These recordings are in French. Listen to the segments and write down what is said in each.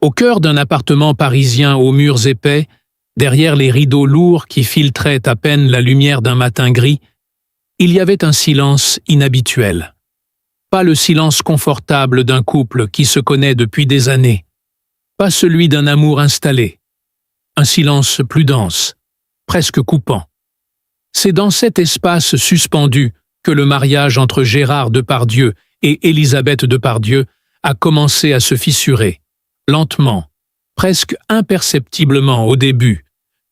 Au cœur d'un appartement parisien aux murs épais, derrière les rideaux lourds qui filtraient à peine la lumière d'un matin gris, il y avait un silence inhabituel. Pas le silence confortable d'un couple qui se connaît depuis des années, pas celui d'un amour installé. Un silence plus dense, presque coupant. C'est dans cet espace suspendu que le mariage entre Gérard Depardieu et Élisabeth Depardieu a commencé à se fissurer, lentement, presque imperceptiblement au début,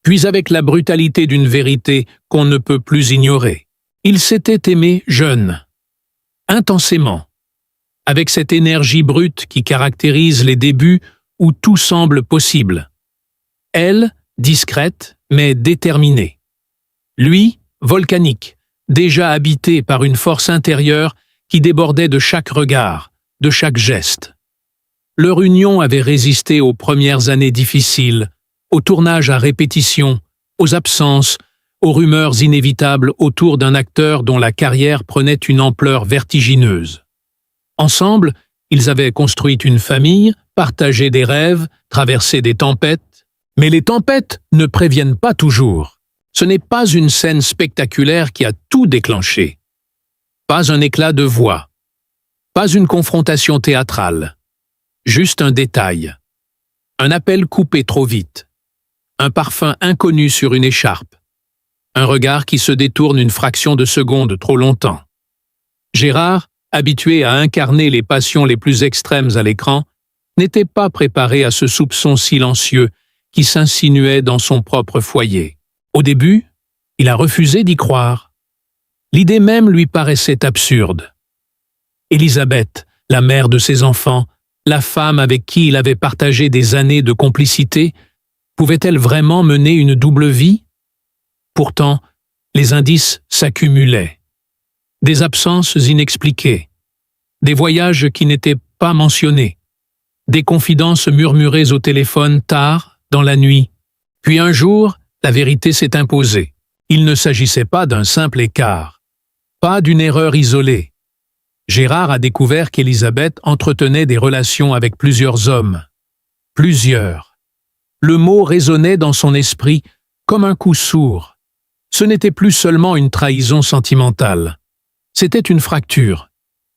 puis avec la brutalité d'une vérité qu'on ne peut plus ignorer. Ils s'étaient aimés jeunes, intensément, avec cette énergie brute qui caractérise les débuts où tout semble possible. Elle, discrète, mais déterminée. Lui, volcanique, déjà habité par une force intérieure qui débordait de chaque regard, de chaque geste. Leur union avait résisté aux premières années difficiles, au tournage à répétition, aux absences, aux rumeurs inévitables autour d'un acteur dont la carrière prenait une ampleur vertigineuse. Ensemble, ils avaient construit une famille, partagé des rêves, traversé des tempêtes. Mais les tempêtes ne préviennent pas toujours. Ce n'est pas une scène spectaculaire qui a tout déclenché. Pas un éclat de voix. Pas une confrontation théâtrale. Juste un détail. Un appel coupé trop vite. Un parfum inconnu sur une écharpe. Un regard qui se détourne une fraction de seconde trop longtemps. Gérard, habitué à incarner les passions les plus extrêmes à l'écran, n'était pas préparé à ce soupçon silencieux qui s'insinuait dans son propre foyer. Au début, il a refusé d'y croire. L'idée même lui paraissait absurde. Élisabeth, la mère de ses enfants, la femme avec qui il avait partagé des années de complicité, pouvait-elle vraiment mener une double vie? Pourtant, les indices s'accumulaient. Des absences inexpliquées, des voyages qui n'étaient pas mentionnés, des confidences murmurées au téléphone tard, dans la nuit. Puis un jour, la vérité s'est imposée. Il ne s'agissait pas d'un simple écart, pas d'une erreur isolée. Gérard a découvert qu'Élisabeth entretenait des relations avec plusieurs hommes. Plusieurs. Le mot résonnait dans son esprit comme un coup sourd. Ce n'était plus seulement une trahison sentimentale. C'était une fracture,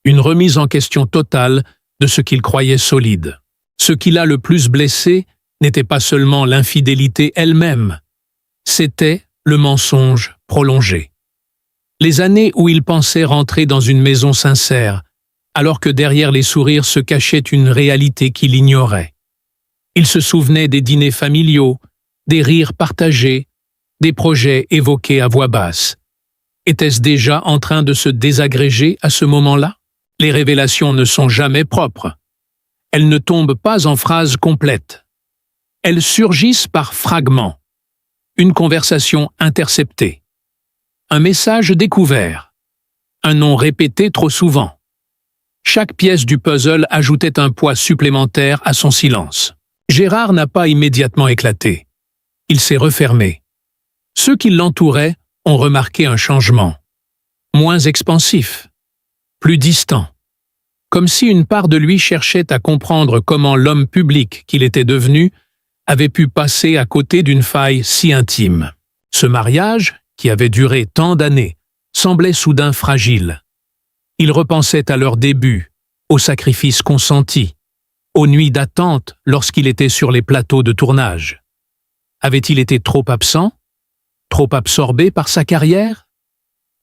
une remise en question totale de ce qu'il croyait solide. Ce qui l'a le plus blessé n'était pas seulement l'infidélité elle-même, c'était le mensonge prolongé. Les années où il pensait rentrer dans une maison sincère, alors que derrière les sourires se cachait une réalité qu'il ignorait. Il se souvenait des dîners familiaux, des rires partagés, des projets évoqués à voix basse. Était-ce déjà en train de se désagréger à ce moment-là? Les révélations ne sont jamais propres. Elles ne tombent pas en phrases complètes. Elles surgissent par fragments. Une conversation interceptée. Un message découvert. Un nom répété trop souvent. Chaque pièce du puzzle ajoutait un poids supplémentaire à son silence. Gérard n'a pas immédiatement éclaté. Il s'est refermé. Ceux qui l'entouraient ont remarqué un changement. Moins expansif. Plus distant. Comme si une part de lui cherchait à comprendre comment l'homme public qu'il était devenu avait pu passer à côté d'une faille si intime. Ce mariage, qui avait duré tant d'années, semblait soudain fragile. Il repensait à leur début, aux sacrifices consentis, aux nuits d'attente lorsqu'il était sur les plateaux de tournage. Avait-il été trop absent? Trop absorbé par sa carrière?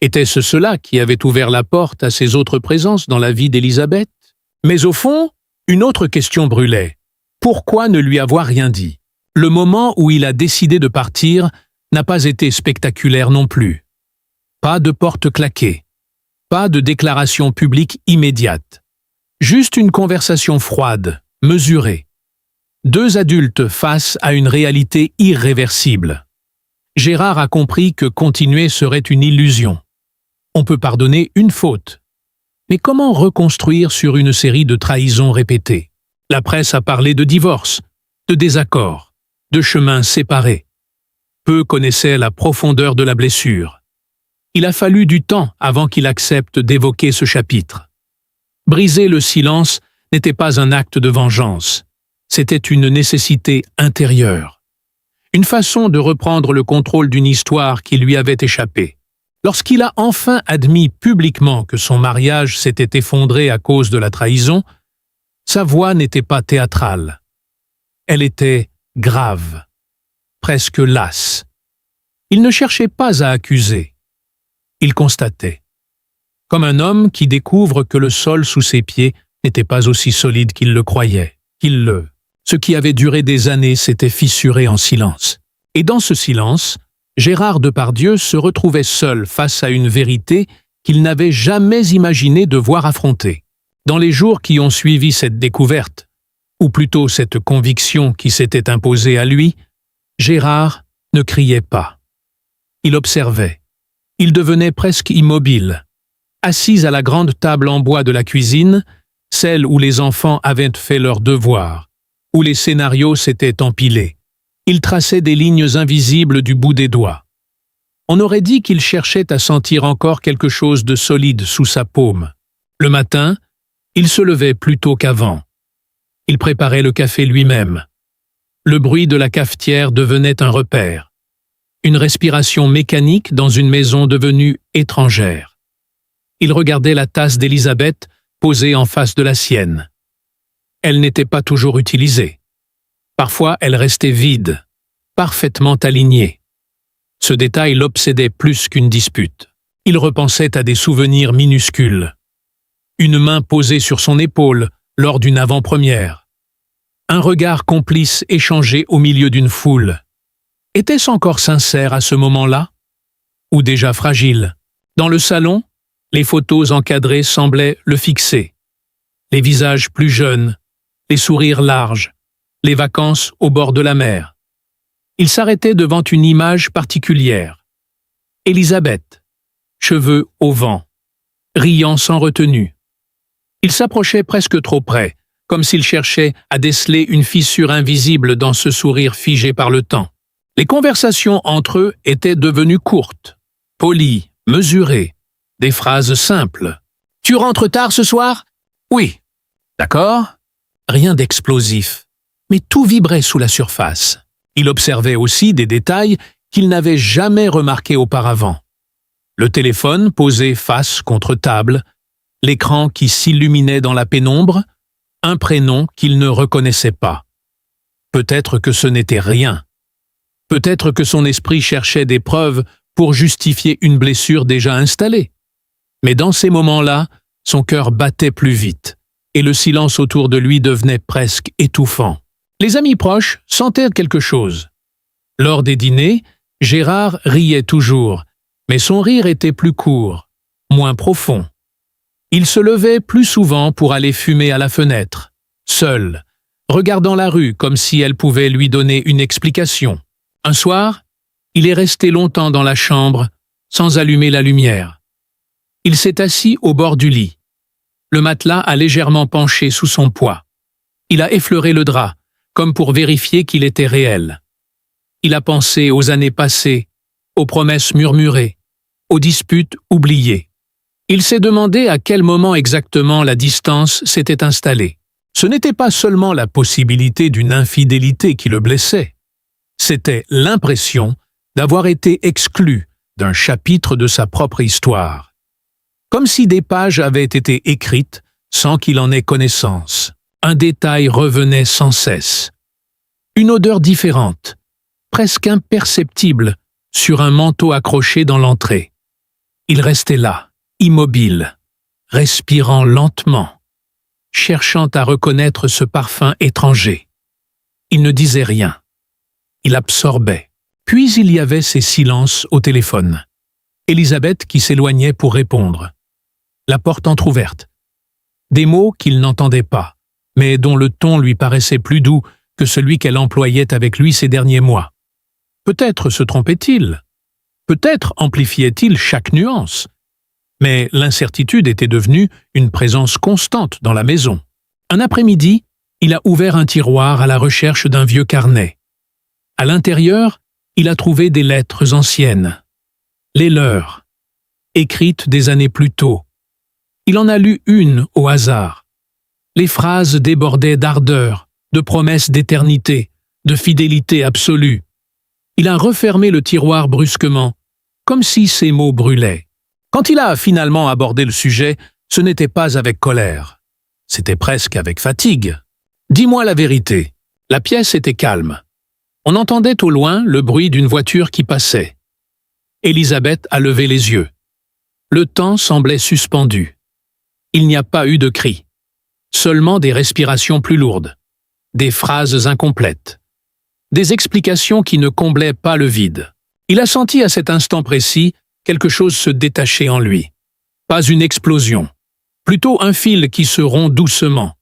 Était-ce cela qui avait ouvert la porte à ses autres présences dans la vie d'Élisabeth? Mais au fond, une autre question brûlait. Pourquoi ne lui avoir rien dit? Le moment où il a décidé de partir n'a pas été spectaculaire non plus. Pas de porte claquée. Pas de déclaration publique immédiate. Juste une conversation froide, mesurée. Deux adultes face à une réalité irréversible. Gérard a compris que continuer serait une illusion. On peut pardonner une faute. Mais comment reconstruire sur une série de trahisons répétées? La presse a parlé de divorce, de désaccords, de chemins séparés. Peu connaissaient la profondeur de la blessure. Il a fallu du temps avant qu'il accepte d'évoquer ce chapitre. Briser le silence n'était pas un acte de vengeance. C'était une nécessité intérieure, une façon de reprendre le contrôle d'une histoire qui lui avait échappé. Lorsqu'il a enfin admis publiquement que son mariage s'était effondré à cause de la trahison, sa voix n'était pas théâtrale. Elle était grave, presque lasse. Il ne cherchait pas à accuser. Il constatait. Comme un homme qui découvre que le sol sous ses pieds n'était pas aussi solide qu'il le croyait, Ce qui avait duré des années s'était fissuré en silence. Et dans ce silence, Gérard Depardieu se retrouvait seul face à une vérité qu'il n'avait jamais imaginé devoir affronter. Dans les jours qui ont suivi cette découverte, ou plutôt cette conviction qui s'était imposée à lui, Gérard ne criait pas. Il observait. Il devenait presque immobile. Assis à la grande table en bois de la cuisine, celle où les enfants avaient fait leurs devoirs, où les scénarios s'étaient empilés, il traçait des lignes invisibles du bout des doigts. On aurait dit qu'il cherchait à sentir encore quelque chose de solide sous sa paume. Le matin, il se levait plus tôt qu'avant. Il préparait le café lui-même. Le bruit de la cafetière devenait un repère. Une respiration mécanique dans une maison devenue étrangère. Il regardait la tasse d'Élisabeth posée en face de la sienne. Elle n'était pas toujours utilisée. Parfois, elle restait vide, parfaitement alignée. Ce détail l'obsédait plus qu'une dispute. Il repensait à des souvenirs minuscules. Une main posée sur son épaule lors d'une avant-première. Un regard complice échangé au milieu d'une foule. Était-ce encore sincère à ce moment-là? Ou déjà fragile? Dans le salon, les photos encadrées semblaient le fixer. Les visages plus jeunes, les sourires larges, les vacances au bord de la mer. Il s'arrêtait devant une image particulière. Élisabeth, cheveux au vent, riant sans retenue. Il s'approchait presque trop près, comme s'il cherchait à déceler une fissure invisible dans ce sourire figé par le temps. Les conversations entre eux étaient devenues courtes, polies, mesurées, des phrases simples. « Tu rentres tard ce soir? »« Oui. »« D'accord. » Rien d'explosif, mais tout vibrait sous la surface. Il observait aussi des détails qu'il n'avait jamais remarqués auparavant. Le téléphone posé face contre table, l'écran qui s'illuminait dans la pénombre, un prénom qu'il ne reconnaissait pas. Peut-être que ce n'était rien. Peut-être que son esprit cherchait des preuves pour justifier une blessure déjà installée. Mais dans ces moments-là, son cœur battait plus vite, et le silence autour de lui devenait presque étouffant. Les amis proches sentaient quelque chose. Lors des dîners, Gérard riait toujours, mais son rire était plus court, moins profond. Il se levait plus souvent pour aller fumer à la fenêtre, seul, regardant la rue comme si elle pouvait lui donner une explication. Un soir, il est resté longtemps dans la chambre, sans allumer la lumière. Il s'est assis au bord du lit. Le matelas a légèrement penché sous son poids. Il a effleuré le drap, comme pour vérifier qu'il était réel. Il a pensé aux années passées, aux promesses murmurées, aux disputes oubliées. Il s'est demandé à quel moment exactement la distance s'était installée. Ce n'était pas seulement la possibilité d'une infidélité qui le blessait. C'était l'impression d'avoir été exclu d'un chapitre de sa propre histoire. Comme si des pages avaient été écrites sans qu'il en ait connaissance. Un détail revenait sans cesse. Une odeur différente, presque imperceptible, sur un manteau accroché dans l'entrée. Il restait là, immobile, respirant lentement, cherchant à reconnaître ce parfum étranger. Il ne disait rien. Il absorbait. Puis il y avait ces silences au téléphone. Élisabeth qui s'éloignait pour répondre. La porte entr'ouverte. Des mots qu'il n'entendait pas, mais dont le ton lui paraissait plus doux que celui qu'elle employait avec lui ces derniers mois. Peut-être se trompait-il. Peut-être amplifiait-il chaque nuance. Mais l'incertitude était devenue une présence constante dans la maison. Un après-midi, il a ouvert un tiroir à la recherche d'un vieux carnet. À l'intérieur, il a trouvé des lettres anciennes. Les leurs, écrites des années plus tôt. Il en a lu une au hasard. Les phrases débordaient d'ardeur, de promesses d'éternité, de fidélité absolue. Il a refermé le tiroir brusquement, comme si ses mots brûlaient. Quand il a finalement abordé le sujet, ce n'était pas avec colère. C'était presque avec fatigue. « Dis-moi la vérité. » La pièce était calme. On entendait au loin le bruit d'une voiture qui passait. Élisabeth a levé les yeux. Le temps semblait suspendu. Il n'y a pas eu de cris. Seulement des respirations plus lourdes. Des phrases incomplètes. Des explications qui ne comblaient pas le vide. Il a senti à cet instant précis quelque chose se détacher en lui. Pas une explosion. Plutôt un fil qui se rompt doucement.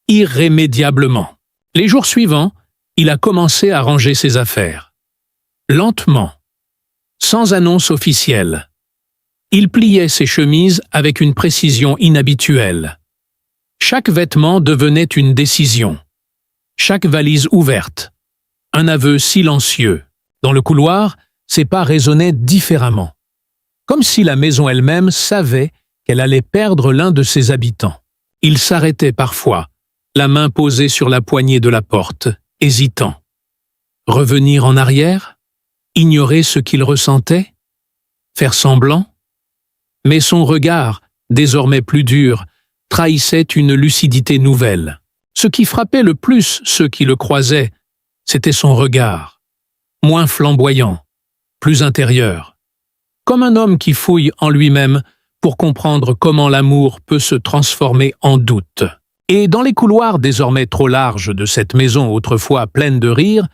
Irrémédiablement. Les jours suivants, il a commencé à ranger ses affaires. Lentement. Sans annonce officielle. Il pliait ses chemises avec une précision inhabituelle. Chaque vêtement devenait une décision. Chaque valise ouverte. Un aveu silencieux. Dans le couloir, ses pas résonnaient différemment. Comme si la maison elle-même savait qu'elle allait perdre l'un de ses habitants. Il s'arrêtait parfois, la main posée sur la poignée de la porte, hésitant. Revenir en arrière? Ignorer ce qu'il ressentait? Faire semblant? Mais son regard, désormais plus dur, trahissait une lucidité nouvelle. Ce qui frappait le plus ceux qui le croisaient, c'était son regard. Moins flamboyant, plus intérieur. Comme un homme qui fouille en lui-même pour comprendre comment l'amour peut se transformer en doute. Et dans les couloirs désormais trop larges de cette maison autrefois pleine de rire,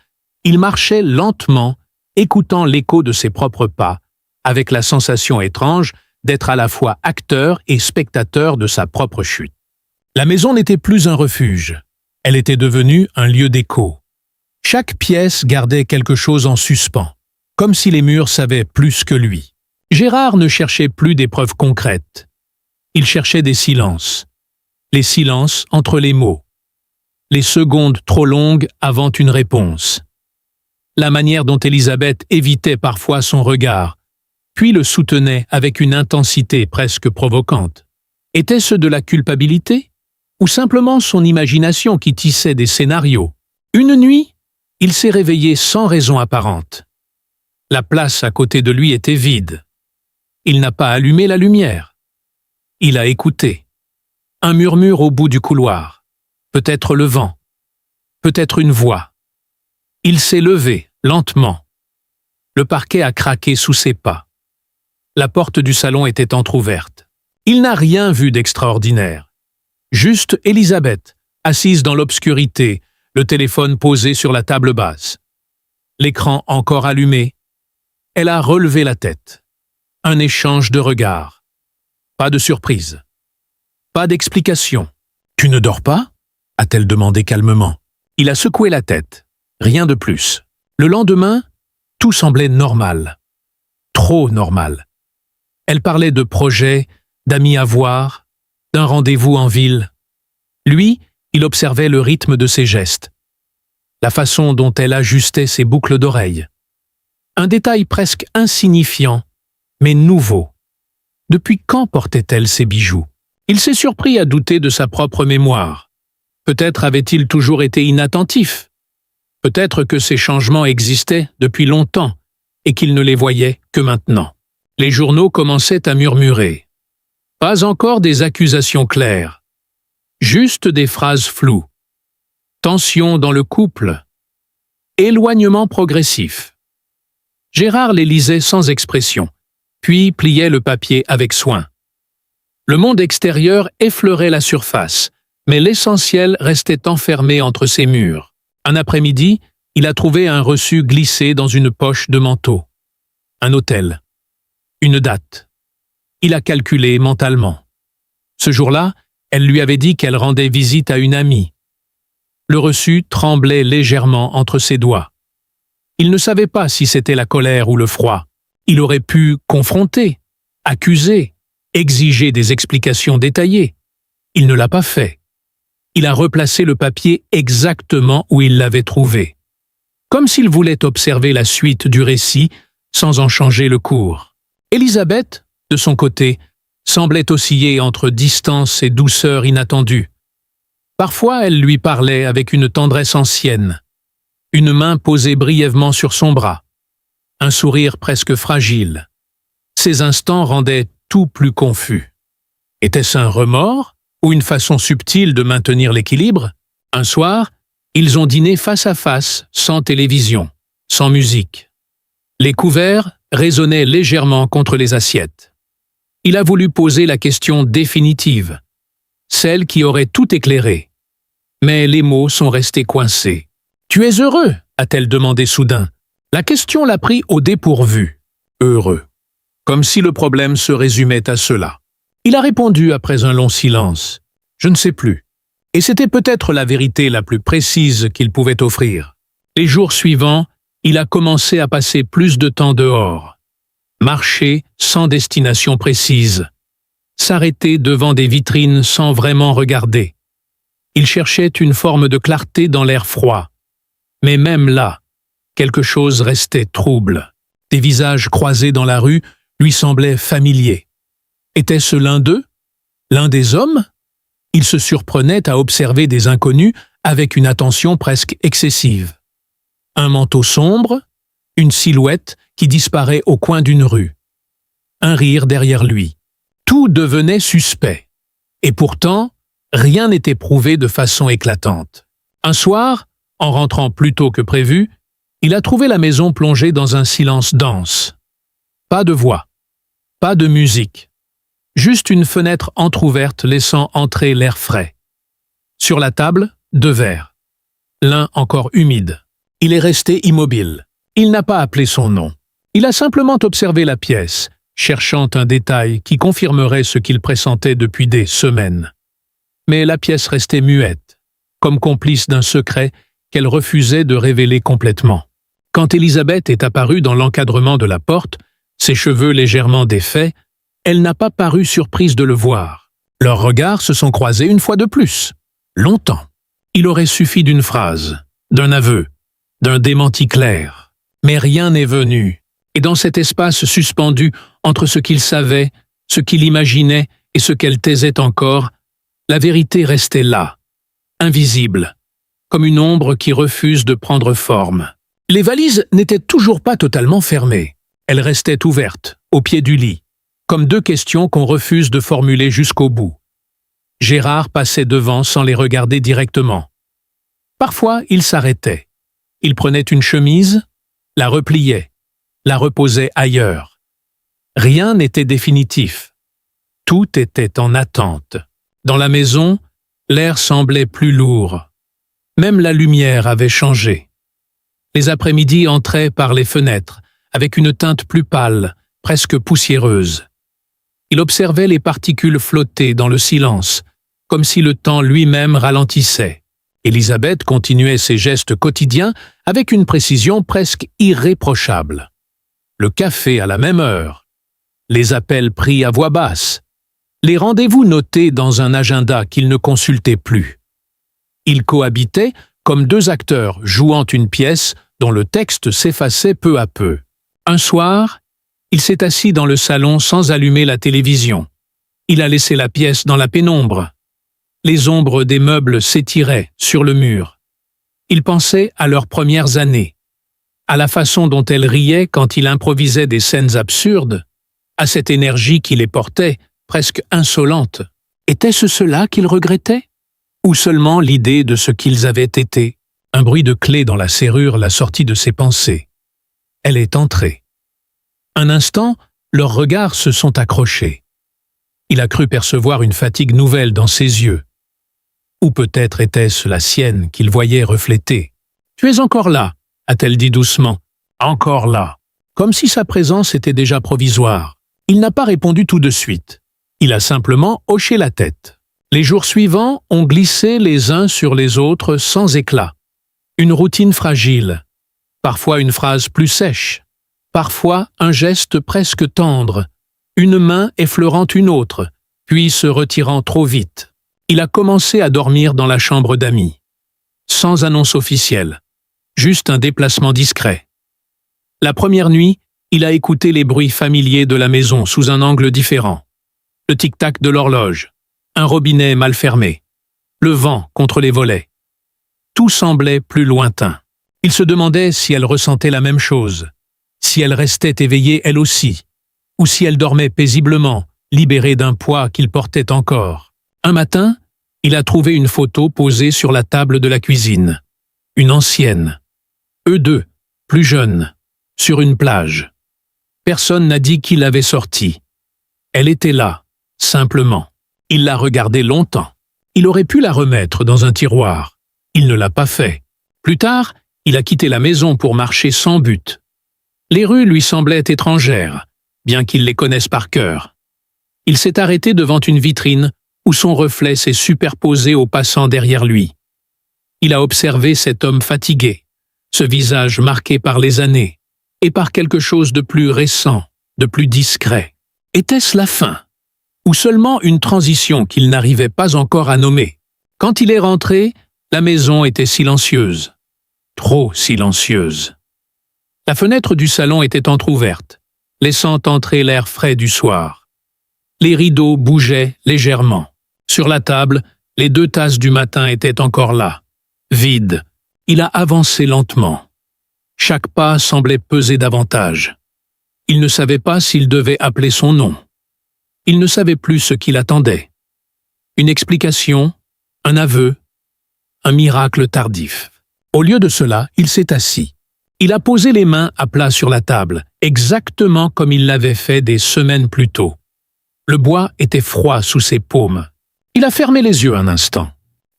il marchait lentement, écoutant l'écho de ses propres pas, avec la sensation étrange d'être à la fois acteur et spectateur de sa propre chute. La maison n'était plus un refuge, elle était devenue un lieu d'écho. Chaque pièce gardait quelque chose en suspens, comme si les murs savaient plus que lui. Gérard ne cherchait plus des preuves concrètes. Il cherchait des silences. Les silences entre les mots. Les secondes trop longues avant une réponse. La manière dont Élisabeth évitait parfois son regard, puis le soutenait avec une intensité presque provocante. Était-ce de la culpabilité? Ou simplement son imagination qui tissait des scénarios? Une nuit, il s'est réveillé sans raison apparente. La place à côté de lui était vide. Il n'a pas allumé la lumière. Il a écouté. Un murmure au bout du couloir. Peut-être le vent. Peut-être une voix. Il s'est levé, lentement. Le parquet a craqué sous ses pas. La porte du salon était entr'ouverte. Il n'a rien vu d'extraordinaire. Juste Élisabeth, assise dans l'obscurité, le téléphone posé sur la table basse. L'écran encore allumé. Elle a relevé la tête. Un échange de regards. Pas de surprise. Pas d'explication. « Tu ne dors pas ?» a-t-elle demandé calmement. Il a secoué la tête. Rien de plus. Le lendemain, tout semblait normal. Trop normal. Elle parlait de projets, d'amis à voir, d'un rendez-vous en ville. Lui, il observait le rythme de ses gestes. La façon dont elle ajustait ses boucles d'oreilles. Un détail presque insignifiant, mais nouveau. Depuis quand portait-elle ces bijoux? Il s'est surpris à douter de sa propre mémoire. Peut-être avait-il toujours été inattentif. Peut-être que ces changements existaient depuis longtemps et qu'il ne les voyait que maintenant. Les journaux commençaient à murmurer. Pas encore des accusations claires. Juste des phrases floues. Tension dans le couple. Éloignement progressif. Gérard les lisait sans expression, puis pliait le papier avec soin. Le monde extérieur effleurait la surface, mais l'essentiel restait enfermé entre ses murs. Un après-midi, il a trouvé un reçu glissé dans une poche de manteau. Un hôtel. Une date. Il a calculé mentalement. Ce jour-là, elle lui avait dit qu'elle rendait visite à une amie. Le reçu tremblait légèrement entre ses doigts. Il ne savait pas si c'était la colère ou le froid. Il aurait pu confronter, accuser, exiger des explications détaillées. Il ne l'a pas fait. Il a replacé le papier exactement où il l'avait trouvé. Comme s'il voulait observer la suite du récit sans en changer le cours. Élisabeth, de son côté, semblait osciller entre distance et douceur inattendue. Parfois, elle lui parlait avec une tendresse ancienne, une main posée brièvement sur son bras, un sourire presque fragile. Ces instants rendaient tout plus confus. Était-ce un remords ou une façon subtile de maintenir l'équilibre? Un soir, ils ont dîné face à face, sans télévision, sans musique. Les couverts résonnaient légèrement contre les assiettes. Il a voulu poser la question définitive, celle qui aurait tout éclairé. Mais les mots sont restés coincés. « Tu es heureux ?» a-t-elle demandé soudain. La question l'a pris au dépourvu. Heureux. Comme si le problème se résumait à cela. Il a répondu après un long silence. « Je ne sais plus. » Et c'était peut-être la vérité la plus précise qu'il pouvait offrir. Les jours suivants, il a commencé à passer plus de temps dehors. Marcher sans destination précise. S'arrêter devant des vitrines sans vraiment regarder. Il cherchait une forme de clarté dans l'air froid. Mais même là, quelque chose restait trouble. Des visages croisés dans la rue lui semblaient familiers. Était-ce l'un d'eux? L'un des hommes? Il se surprenait à observer des inconnus avec une attention presque excessive. Un manteau sombre, une silhouette qui disparaît au coin d'une rue. Un rire derrière lui. Tout devenait suspect. Et pourtant, rien n'était prouvé de façon éclatante. Un soir, en rentrant plus tôt que prévu, il a trouvé la maison plongée dans un silence dense. Pas de voix, pas de musique. Juste une fenêtre entr'ouverte laissant entrer l'air frais. Sur la table, 2 verres. L'un encore humide. Il est resté immobile. Il n'a pas appelé son nom. Il a simplement observé la pièce, cherchant un détail qui confirmerait ce qu'il pressentait depuis des semaines. Mais la pièce restait muette, comme complice d'un secret qu'elle refusait de révéler complètement. Quand Elisabeth est apparue dans l'encadrement de la porte, ses cheveux légèrement défaits, elle n'a pas paru surprise de le voir. Leurs regards se sont croisés une fois de plus. Longtemps. Il aurait suffi d'une phrase, d'un aveu, d'un démenti clair. Mais rien n'est venu. Et dans cet espace suspendu entre ce qu'il savait, ce qu'il imaginait et ce qu'elle taisait encore, la vérité restait là, invisible, comme une ombre qui refuse de prendre forme. Les valises n'étaient toujours pas totalement fermées. Elles restaient ouvertes, au pied du lit, comme 2 questions qu'on refuse de formuler jusqu'au bout. Gérard passait devant sans les regarder directement. Parfois, il s'arrêtait. Il prenait une chemise, la repliait, la reposait ailleurs. Rien n'était définitif. Tout était en attente. Dans la maison, l'air semblait plus lourd. Même la lumière avait changé. Les après-midi entraient par les fenêtres, avec une teinte plus pâle, presque poussiéreuse. Il observait les particules flotter dans le silence, comme si le temps lui-même ralentissait. Elisabeth continuait ses gestes quotidiens avec une précision presque irréprochable. Le café à la même heure, les appels pris à voix basse, les rendez-vous notés dans un agenda qu'il ne consultait plus. Ils cohabitaient comme 2 acteurs jouant une pièce dont le texte s'effaçait peu à peu. Un soir, il s'est assis dans le salon sans allumer la télévision. Il a laissé la pièce dans la pénombre. Les ombres des meubles s'étiraient sur le mur. Il pensait à leurs premières années, à la façon dont elle riait quand il improvisait des scènes absurdes, à cette énergie qui les portait, presque insolente. Était-ce cela qu'il regrettait? Ou seulement l'idée de ce qu'ils avaient été? Un bruit de clé dans la serrure l'a sorti de ses pensées. Elle est entrée. Un instant, leurs regards se sont accrochés. Il a cru percevoir une fatigue nouvelle dans ses yeux. Ou peut-être était-ce la sienne qu'il voyait reflétée. « Tu es encore là », a-t-elle dit doucement. « Encore là », comme si sa présence était déjà provisoire. Il n'a pas répondu tout de suite. Il a simplement hoché la tête. Les jours suivants ont glissé les uns sur les autres sans éclat. Une routine fragile, parfois une phrase plus sèche, parfois un geste presque tendre, une main effleurant une autre, puis se retirant trop vite. Il a commencé à dormir dans la chambre d'amis. Sans annonce officielle, juste un déplacement discret. La première nuit, il a écouté les bruits familiers de la maison sous un angle différent. Le tic-tac de l'horloge, un robinet mal fermé, le vent contre les volets. Tout semblait plus lointain. Il se demandait si elle ressentait la même chose, si elle restait éveillée elle aussi, ou si elle dormait paisiblement, libérée d'un poids qu'il portait encore. Un matin, il a trouvé une photo posée sur la table de la cuisine. Une ancienne. Eux deux, plus jeunes, sur une plage. Personne n'a dit qui l'avait sortie. Elle était là, simplement. Il l'a regardée longtemps. Il aurait pu la remettre dans un tiroir. Il ne l'a pas fait. Plus tard, il a quitté la maison pour marcher sans but. Les rues lui semblaient étrangères, bien qu'il les connaisse par cœur. Il s'est arrêté devant une vitrine où son reflet s'est superposé au passant derrière lui. Il a observé cet homme fatigué, ce visage marqué par les années, et par quelque chose de plus récent, de plus discret. Était-ce la fin? Ou seulement une transition qu'il n'arrivait pas encore à nommer? Quand il est rentré, la maison était silencieuse. Trop silencieuse. La fenêtre du salon était entr'ouverte, laissant entrer l'air frais du soir. Les rideaux bougeaient légèrement. Sur la table, les 2 tasses du matin étaient encore là, vides. Il a avancé lentement. Chaque pas semblait peser davantage. Il ne savait pas s'il devait appeler son nom. Il ne savait plus ce qu'il attendait. Une explication, un aveu, un miracle tardif. Au lieu de cela, il s'est assis. Il a posé les mains à plat sur la table, exactement comme il l'avait fait des semaines plus tôt. Le bois était froid sous ses paumes. Il a fermé les yeux un instant.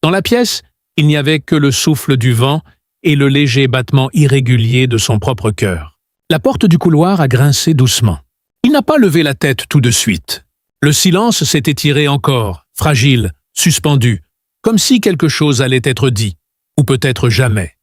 Dans la pièce, il n'y avait que le souffle du vent et le léger battement irrégulier de son propre cœur. La porte du couloir a grincé doucement. Il n'a pas levé la tête tout de suite. Le silence s'est étiré encore, fragile, suspendu, comme si quelque chose allait être dit, ou peut-être jamais.